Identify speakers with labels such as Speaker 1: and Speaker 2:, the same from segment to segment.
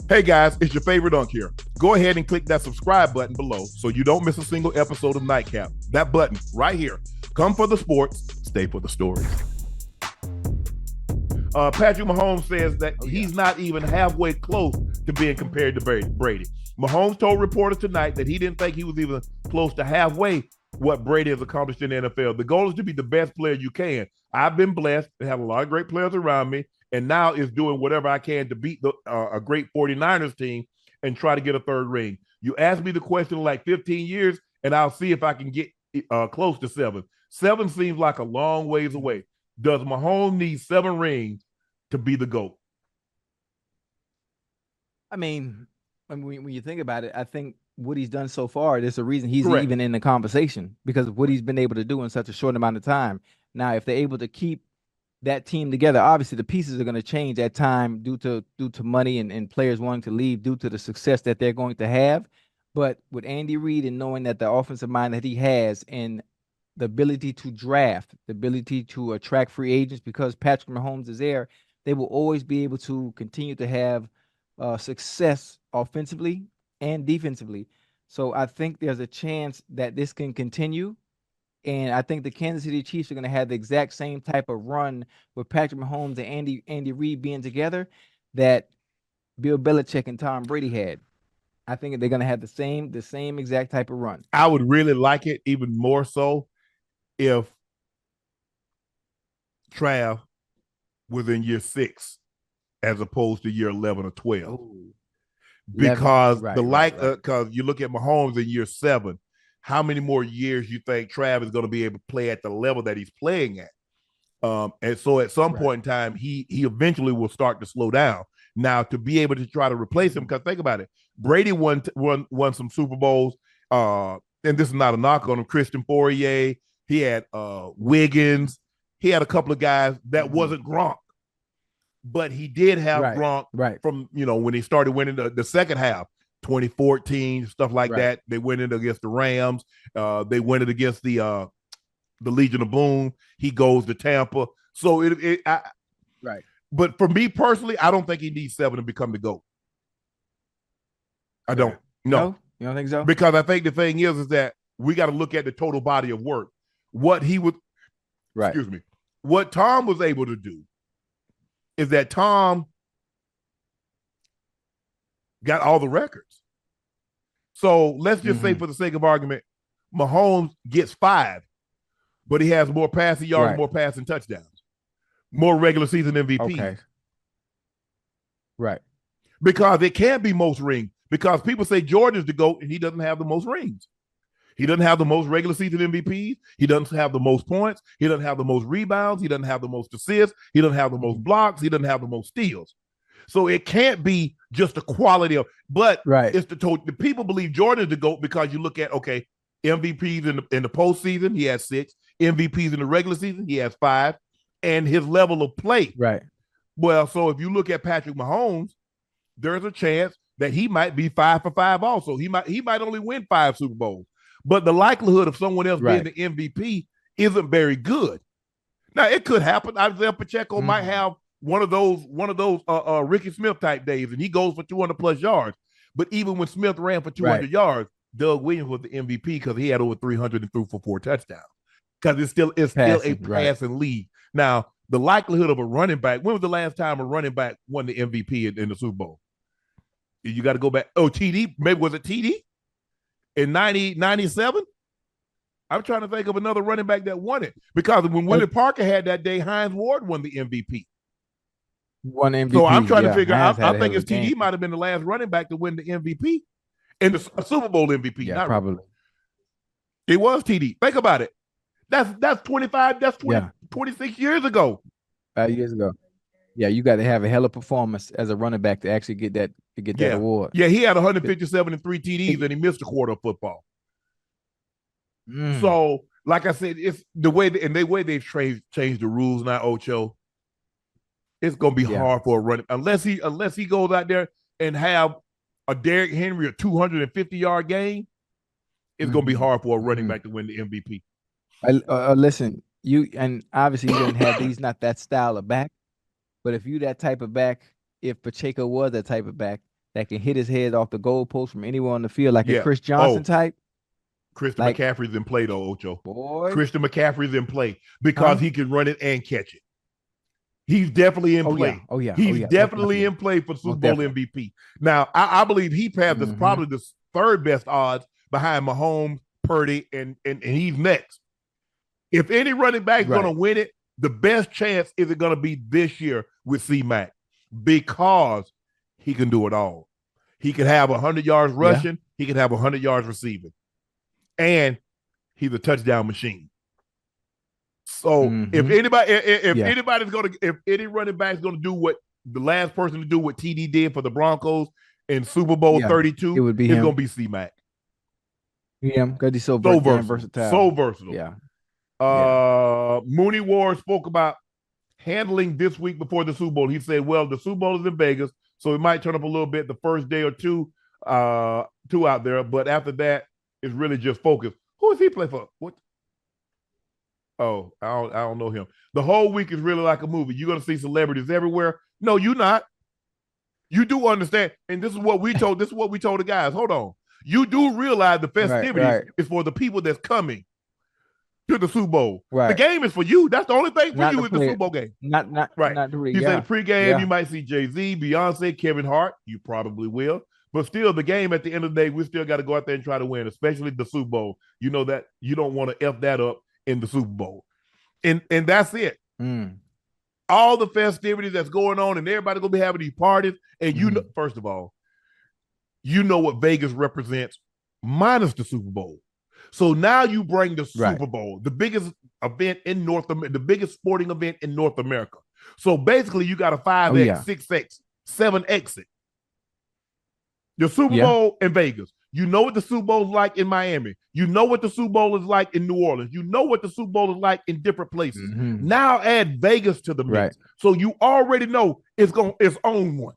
Speaker 1: Hey guys, it's your favorite Unk here. Go ahead and click that subscribe button below so you don't miss a single episode of Nightcap. That button right here. Come for the sports, stay for the stories. Patrick Mahomes says that he's not even halfway close to being compared to Brady. Mahomes told reporters tonight that he didn't think he was even close to halfway what Brady has accomplished in the NFL. The goal is to be the best player you can. I've been blessed to have a lot of great players around me, and now is doing whatever I can to beat a great 49ers team and try to get a third ring. You ask me the question in like 15 years, and I'll see if I can get close to 7. 7 seems like a long ways away. Does Mahomes need 7 rings to be the GOAT?
Speaker 2: I mean, when you think about it, I think what he's done so far, there's a reason he's even in the conversation because of what he's been able to do in such a short amount of time. Now, if they're able to keep that team together, obviously the pieces are going to change at time due to money and players wanting to leave due to the success that they're going to have. But with Andy Reid and knowing that the offensive mind that he has and the ability to draft, the ability to attract free agents because Patrick Mahomes is there, they will always be able to continue to have success offensively and defensively. So I think there's a chance that this can continue. And I think the Kansas City Chiefs are going to have the exact same type of run with Patrick Mahomes and Andy Reid being together that Bill Belichick and Tom Brady had. I think they're going to have the same exact type of run.
Speaker 1: I would really like it even more so if Trav was in year 6 as opposed to year 11 or 12.
Speaker 2: Ooh.
Speaker 1: Because because you look at Mahomes in year 7, how many more years you think Trav is going to be able to play at the level that he's playing at? And so at some point in time, he eventually will start to slow down. Now, to be able to try to replace him, because think about it, Brady won some Super Bowls, and this is not a knock on him. Christian Fourier, he had Wiggins, he had a couple of guys that wasn't Gronk. But he did have Gronk from, when he started winning the second half, 2014, stuff like that. They went in against the Rams. They went it against the Legion of Boom. He goes to Tampa. So But for me personally, I don't think he needs 7 to become the GOAT. I don't. No.
Speaker 2: You don't think so?
Speaker 1: Because I think the thing is that we got to look at the total body of work. What Tom was able to do is that Tom got all the records. So let's just say, for the sake of argument, Mahomes gets 5, but he has more passing yards, more passing touchdowns, more regular season MVPs.
Speaker 2: Okay. Right.
Speaker 1: Because it can't be most rings. Because people say Jordan's the GOAT and he doesn't have the most rings. He doesn't have the most regular season MVPs. He doesn't have the most points. He doesn't have the most rebounds. He doesn't have the most assists. He doesn't have the most blocks. He doesn't have the most steals. So it can't be just the quality of, but it's the people believe Jordan is the GOAT because you look at, MVPs in the postseason, he has 6. MVPs in the regular season, he has 5. And his level of play.
Speaker 2: Right.
Speaker 1: Well, so if you look at Patrick Mahomes, there's a chance that he might be 5 for 5 also. He might only win 5 Super Bowls. But the likelihood of someone else being the MVP isn't very good. Now, it could happen. Isaiah Pacheco might have one of those Ricky Smith type days, and he goes for 200 plus yards. But even when Smith ran for 200 yards, Doug Williams was the MVP because he had over 300 and threw for 4 touchdowns. Because it's still a passing league. Now, the likelihood of a running back. When was the last time a running back won the MVP in the Super Bowl? You got to go back. Oh, TD. Maybe was it TD? In 97, I'm trying to think of another running back that won it. Because when Willie Parker had that day, Hines Ward won the MVP.
Speaker 2: Won MVP.
Speaker 1: So I'm trying to figure out. I think TD might have been the last running back to win the MVP and the Super Bowl MVP.
Speaker 2: Yeah, probably.
Speaker 1: It was TD. Think about it. That's 25. That's 26 years ago.
Speaker 2: 5 years ago. Yeah, you got to have a hell of a performance as a running back to actually get that award.
Speaker 1: Yeah, he had 157 and 3 TDs, and he missed a quarter of football. So, like I said, it's the way they've changed the rules now, Ocho. It's gonna be hard for a running unless he goes out there and have a Derrick Henry a 250-yard game. It's gonna be hard for a running back to win the MVP.
Speaker 2: Listen, and obviously you didn't have these not that style of back. But if you that type of back, if Pacheco was that type of back, that can hit his head off the goalpost from anywhere on the field, like a Chris Johnson type.
Speaker 1: Christian McCaffrey's in play though, Ocho.
Speaker 2: Boy.
Speaker 1: Christian McCaffrey's in play because he can run it and catch it. He's definitely in play. He's definitely in play for Super Bowl MVP. Now, I believe he has probably the third best odds behind Mahomes, Purdy, and he's next. If any running back is going to win it, the best chance is it going to be this year with C-Mac because he can do it all. He can have 100 yards rushing. He can have 100 yards receiving. And he's a touchdown machine. So if any running back is going to do what the last person to do what TD did for the Broncos in Super Bowl 32,
Speaker 2: it would be
Speaker 1: it's going to be C-Mac.
Speaker 2: Because he's so versatile.
Speaker 1: So versatile. Mooney Ward spoke about handling this week before the Super Bowl. He said, well, the Super Bowl is in Vegas, so it might turn up a little bit the first day or two out there, but after that, it's really just focused. Who does he play for? What? Oh, I don't know him. The whole week is really like a movie. You're going to see celebrities everywhere. No, you're not. You do understand, and this is what we told the guys. Hold on. You do realize the festivities is for the people that's coming to the Super Bowl. The game is for you. That's the only thing for you is the Super Bowl game.
Speaker 2: Not the ring.
Speaker 1: He said pregame, you might see Jay-Z, Beyonce, Kevin Hart. You probably will. But still, the game at the end of the day, we still got to go out there and try to win, especially the Super Bowl. You know that you don't want to F that up in the Super Bowl. And that's it. All the festivities that's going on, and everybody going to be having these parties. And you know, first of all, you know what Vegas represents minus the Super Bowl. So now you bring the Super Bowl, the biggest event in North America, the biggest sporting event in North America. So basically, you got a 5X, 6X, 7X it. The Super Bowl in Vegas. You know what the Super Bowl is like in Miami. You know what the Super Bowl is like in New Orleans. You know what the Super Bowl is like in different places. Now add Vegas to the mix. So you already know it's on one.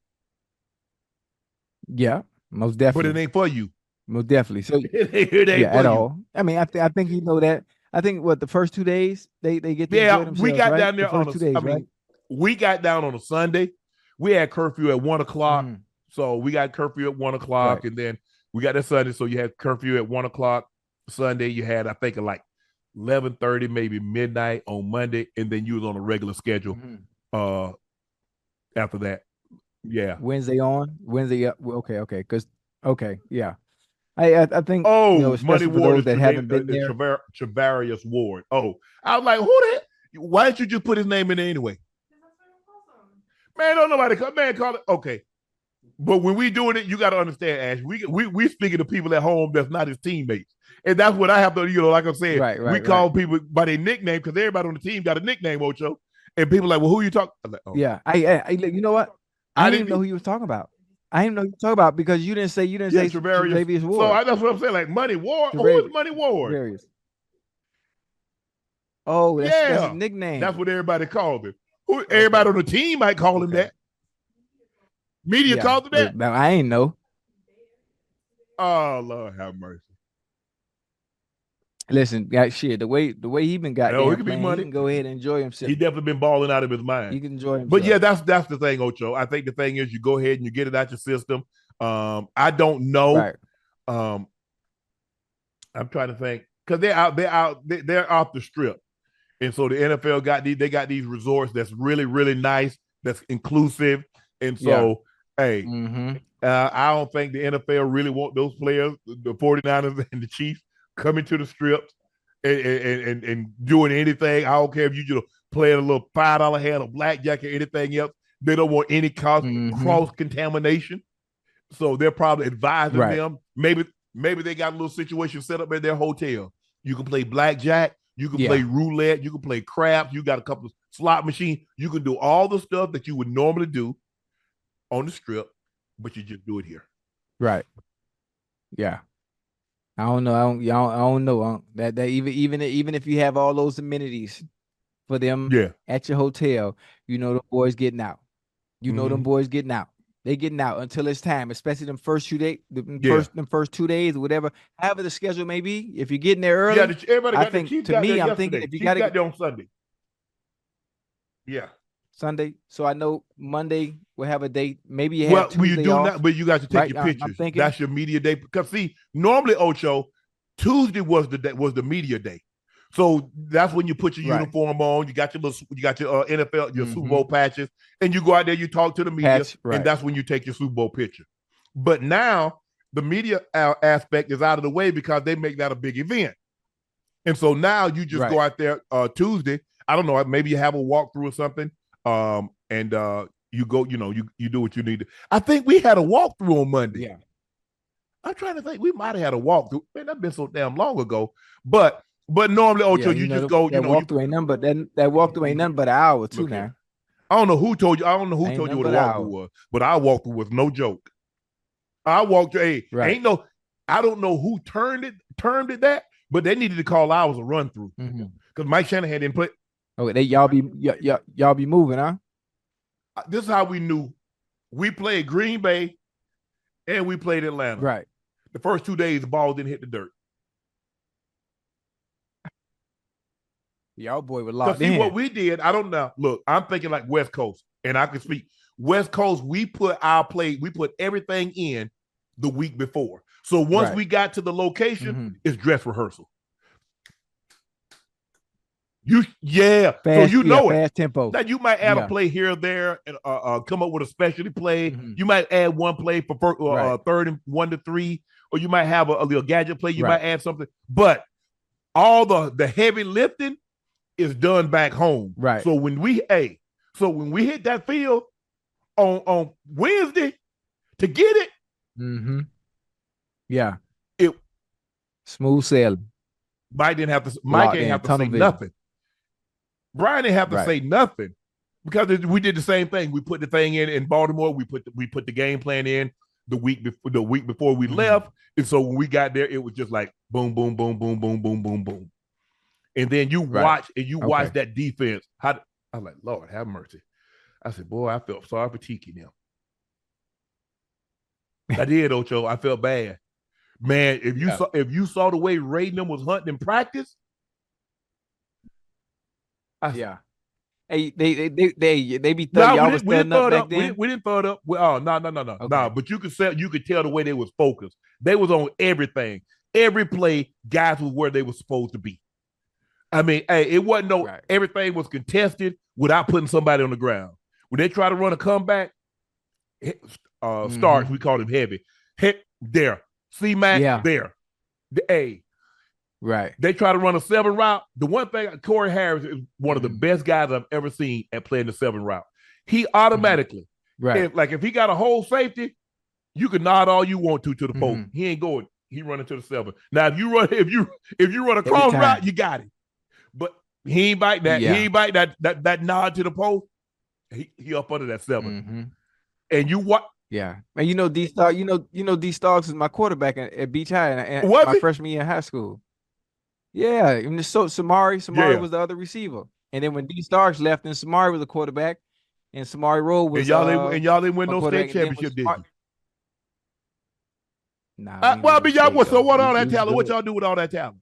Speaker 2: Yeah, most definitely.
Speaker 1: But it ain't for you.
Speaker 2: Most definitely. So
Speaker 1: it ain't for
Speaker 2: at
Speaker 1: you.
Speaker 2: all. I mean, I think you know that. I think the first 2 days they get to enjoy themselves,
Speaker 1: we got down there
Speaker 2: the first 2 days,
Speaker 1: we got down on a Sunday. We had curfew at 1:00. So we got curfew at 1:00, and then we got that Sunday. So you had curfew at 1:00 Sunday. You had, I think, like 11:30, maybe midnight on Monday, and then you was on a regular schedule. After that,
Speaker 2: Wednesday. Okay, I think.
Speaker 1: Money Ward is that haven't been there. Travarius Ward. Oh, I was like, who the heck? Why didn't you just put his name in there anyway? Man, don't nobody call it. Okay. But when we doing it, you got to understand, Ash. We speaking to people at home that's not his teammates, and that's what I have to, like I'm saying. We call people by their nickname because everybody on the team got a nickname, Ocho, and people are like, well, who you talking? Like,
Speaker 2: I you know what? I didn't know who you was talking about. I didn't know you talking about because you didn't say Travarius Ward.
Speaker 1: So that's what I'm saying. Like Money Ward. Who is Money Ward?
Speaker 2: Travarius. Oh, that's his nickname.
Speaker 1: That's what everybody called him. Everybody on the team might call him that. Media called him that.
Speaker 2: Now I ain't know.
Speaker 1: Oh, Lord have mercy.
Speaker 2: Listen, the way he been got there, he can go ahead and enjoy himself.
Speaker 1: He definitely been balling out of his mind.
Speaker 2: He can enjoy himself.
Speaker 1: But yeah, that's the thing, Ocho. I think the thing is you go ahead and you get it out your system. I don't know. I'm trying to think because they're off the strip. And so the NFL got these resorts that's really, really nice, that's inclusive. And so, I don't think the NFL really want those players, the 49ers and the Chiefs, coming to the strips and doing anything. I don't care if you just playing a little $5 hand of blackjack or anything else. They don't want any cross-contamination. So they're probably advising them. Maybe they got a little situation set up at their hotel. You can play blackjack. You can play roulette. You can play craps. You got a couple of slot machines. You can do all the stuff that you would normally do on the strip, but you just do it here.
Speaker 2: Right. Yeah. I don't know. I don't know that even if you have all those amenities for them at your hotel, you know the boys getting out. You know them boys getting out. They getting out until it's time, especially them first 2 days, them first 2 days or whatever. However the schedule may be, if you're getting there early, I'm thinking if you got
Speaker 1: there on Sunday. Yeah.
Speaker 2: Sunday. So I know Monday we'll have a date. Maybe you have Tuesday
Speaker 1: you do
Speaker 2: off,
Speaker 1: not, but you got to take
Speaker 2: right?
Speaker 1: your pictures.
Speaker 2: I'm thinking
Speaker 1: that's your media day. Because see, normally Ocho, Tuesday was the media day. So that's when you put your uniform on. You got your NFL, your Super Bowl patches, and you go out there. You talk to the media, and that's when you take your Super Bowl picture. But now the media aspect is out of the way because they make that a big event, and so now you just go out there Tuesday. I don't know, maybe you have a walkthrough or something, and you go. You do what you need to. I think we had a walkthrough on Monday.
Speaker 2: Yeah,
Speaker 1: I'm trying to think. We might have had a walkthrough. Man, that's been so damn long ago, but. But normally, Ocho, you just go.
Speaker 2: That walkthrough ain't nothing but that walkthrough ain't nothing but an hour too now.
Speaker 1: I don't know who told you. I don't know who told you what a walkthrough was, but our walkthrough was no joke. I walked. Hey, ain't no. I don't know who termed it that, but they needed to call ours a run through because Mike Shanahan didn't play.
Speaker 2: Okay, y'all be moving, huh?
Speaker 1: This is how we knew. We played Green Bay, and we played Atlanta.
Speaker 2: Right.
Speaker 1: The first 2 days, the ball didn't hit the dirt.
Speaker 2: Y'all boy was locked
Speaker 1: in. See what we did, I don't know. Look, I'm thinking like West Coast, and I can speak. West Coast, we put everything in the week before. So once we got to the location, it's dress rehearsal. So you know it.
Speaker 2: Fast tempo.
Speaker 1: Now you might add a play here or there, and come up with a specialty play. You might add one play for third and 1 to 3, or you might have a little gadget play. You might add something, but all the heavy lifting is done back home.
Speaker 2: Right.
Speaker 1: So when we hit that field on Wednesday to get it,
Speaker 2: it smooth sailing.
Speaker 1: Mike didn't have to say nothing. Brian didn't have to say nothing because we did the same thing. We put the thing in Baltimore. We put the game plan in the week before we left, and so when we got there, it was just like boom, boom, boom, boom, boom, boom, boom, boom. And then you watch that defense. I was like, Lord, have mercy. I said, boy, I felt sorry for Tiki now. I did, Ocho. I felt bad. Man, if you saw the way Raiden was hunting in practice.
Speaker 2: Hey, they be thugging. Y'all was thugging up back then.
Speaker 1: We didn't throw it up. No. Okay. No, but you could tell the way they was focused. They was on everything. Every play, guys was where they were supposed to be. I mean, hey, it wasn't everything was contested without putting somebody on the ground. When they try to run a comeback, Starks, we called him heavy. Hit there. C-Mac there. They try to run a 7 route. The one thing, Corey Harris is one of the best guys I've ever seen at playing the 7 route. He automatically, if he got a whole safety, you can nod all you want to the post. He ain't going. He running to the 7. Now, if you run a cross route, you got it. But he ain't bite that. He ain't bite that nod to the post. He up under that 7. And you what?
Speaker 2: Yeah, and D Starks. D Starks is my quarterback at Beach High and my freshman year in high school. Yeah, and so Samari was the other receiver, and then when D Starks left, and Samari was the quarterback, and Samari Rowe was.
Speaker 1: And y'all didn't win no state championship, did you?
Speaker 2: Nah.
Speaker 1: So what all that talent? What y'all do with all that talent?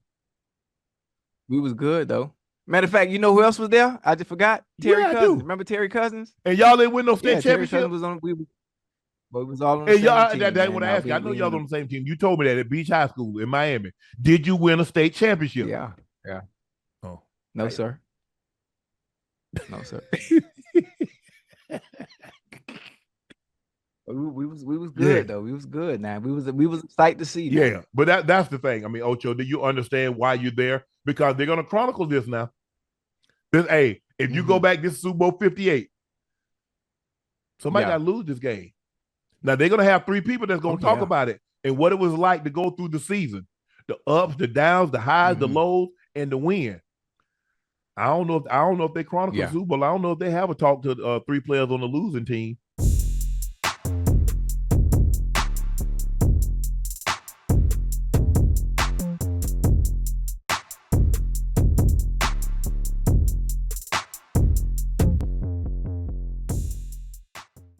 Speaker 2: We was good though. Matter of fact, you know who else was there? I just forgot. Terry Cousins. Remember Terry Cousins?
Speaker 1: And y'all didn't win no state championship.
Speaker 2: Was on. We was all on the same team.
Speaker 1: That's what I asked you. I know y'all on the same team. You told me that at Beach High School in Miami. Did you win a state championship?
Speaker 2: Yeah.
Speaker 1: Oh,
Speaker 2: no, sir. No, sir. We was good though. We was good. Now we was excited to see.
Speaker 1: Yeah, but that's the thing. I mean, Ocho, do you understand why you're there? Because they're gonna chronicle this now. If you go back, this is Super Bowl 58. Somebody got to lose this game. Now they're gonna have 3 people that's gonna talk about it and what it was like to go through the season, the ups, the downs, the highs, the lows, and the win. I don't know if they chronicle the Super Bowl. I don't know if they have a talk to 3 players on the losing team.